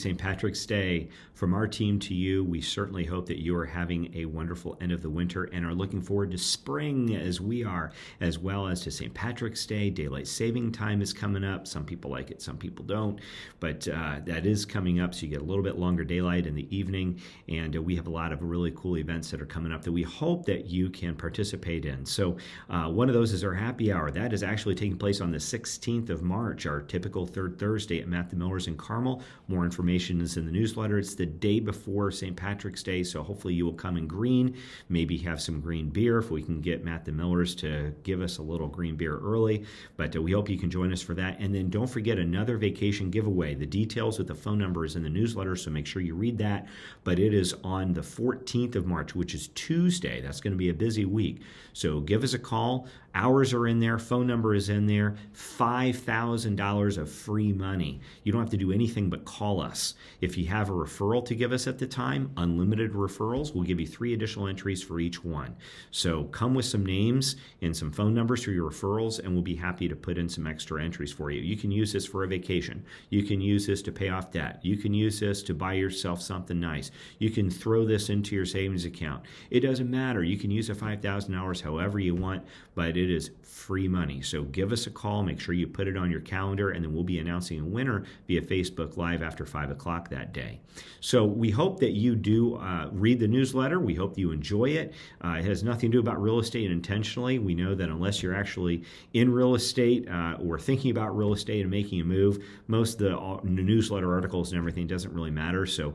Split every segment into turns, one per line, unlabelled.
St. Patrick's Day. From our team to you, we certainly hope that you are having a wonderful end of the winter and are looking forward to spring as we are, as well as to St. Patrick's Day. Daylight saving time is coming up. Some people like it, some people don't, but that is coming up, so you get a little bit longer daylight in the evening, and we have a lot of really cool events that are coming up that we hope that you can participate in. So one of those is our happy hour. That is actually taking place on the 16th of March, our typical third Thursday at Matt the Millers in Carmel. More information is in the newsletter. It's the day before St. Patrick's Day, so hopefully you will come in green, maybe have some green beer if we can get Matt the Millers to give us a little green beer early, but we hope you can join us for that. And then don't forget another vacation giveaway. The details with the phone number is in the newsletter, so make sure you read that, but it is on the 14th of March, which is Tuesday. That's going to be a busy week, so give us a call. Hours are in there, phone number is in there, $5,000 of free money. You don't have to do anything but call us. If you have a referral to give us at the time, unlimited referrals, we'll give you 3 additional entries for each one. So come with some names and some phone numbers for your referrals, and we'll be happy to put in some extra entries for you. You can use this for a vacation. You can use this to pay off debt. You can use this to buy yourself something nice. You can throw this into your savings account. It doesn't matter. You can use the $5,000 however you want, but it is free money. So give us a call, make sure you put it on your calendar, and then we'll be announcing a winner via Facebook Live after 5 o'clock that day. So we hope that you do read the newsletter. We hope that you enjoy it. It has nothing to do about real estate intentionally. We know that unless you're actually in real estate or thinking about real estate and making a move, most of the newsletter articles and everything doesn't really matter. So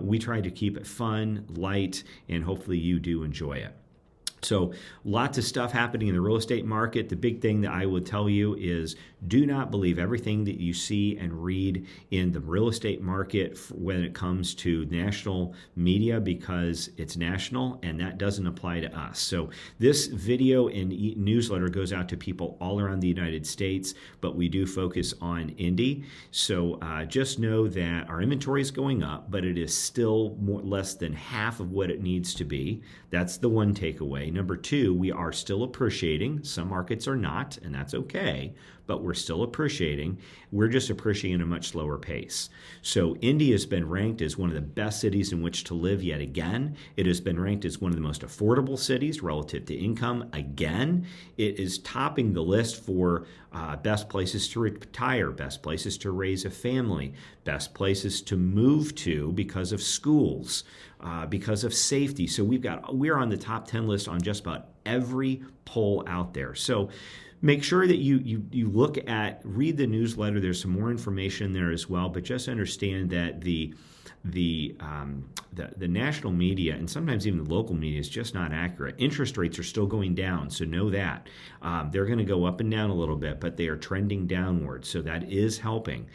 we try to keep it fun, light, and hopefully you do enjoy it. So lots of stuff happening in the real estate market. The big thing that I would tell you is do not believe everything that you see and read in the real estate market when it comes to national media, because it's national and that doesn't apply to us. So this video and newsletter goes out to people all around the United States, but we do focus on Indy. So just know that our inventory is going up, but it is still less than half of what it needs to be. That's the one takeaway. Number 2, we are still appreciating. Some markets are not, and that's okay, but we're still appreciating. We're just appreciating at a much slower pace. So Indy has been ranked as one of the best cities in which to live yet again. It has been ranked as one of the most affordable cities relative to income again. It is topping the list for best places to retire, best places to raise a family, best places to move to because of schools, because of safety. So we're on the top 10 list on just about every poll out there. So make sure that you read the newsletter. There's some more information there as well, but just understand that the national media and sometimes even the local media is just not accurate. Interest rates are still going down, so know that. They're going to go up and down a little bit, but they are trending downward, so that is helping.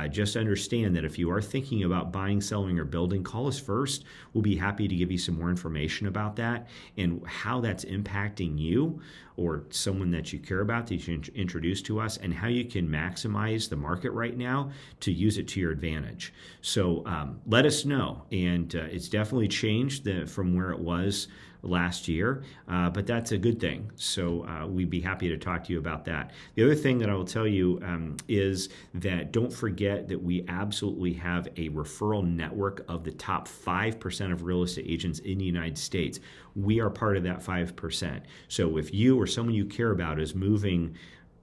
Just understand that if you are thinking about buying, selling, or building, call us first. We'll be happy to give you some more information about that and how that's impacting you or someone that you care about that you should introduce to us, and how you can maximize the market right now to use it to your advantage. So let us know. And it's definitely changed from where it was last year, but that's a good thing. So we'd be happy to talk to you about that. The other thing that I will tell you is that don't forget that we absolutely have a referral network of the top 5% of real estate agents in the United States. We are part of that 5%. So if you or someone you care about is moving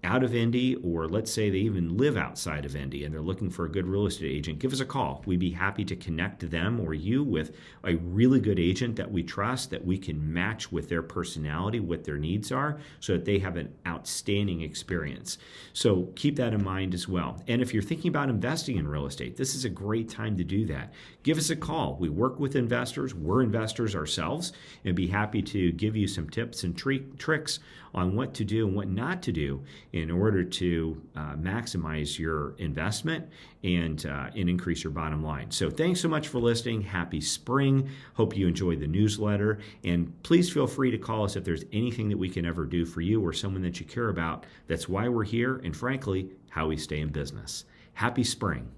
out of Indy, or let's say they even live outside of Indy and they're looking for a good real estate agent, give us a call. We'd be happy to connect them or you with a really good agent that we trust, that we can match with their personality, what their needs are, so that they have an outstanding experience. So keep that in mind as well. And if you're thinking about investing in real estate, this is a great time to do that. Give us a call. We work with investors. We're investors ourselves, and be happy to give you some tips and tricks on what to do and what not to do in order to maximize your investment and increase your bottom line. So thanks so much for listening. Happy spring. Hope you enjoyed the newsletter. And please feel free to call us if there's anything that we can ever do for you or someone that you care about. That's why we're here, and frankly, how we stay in business. Happy spring.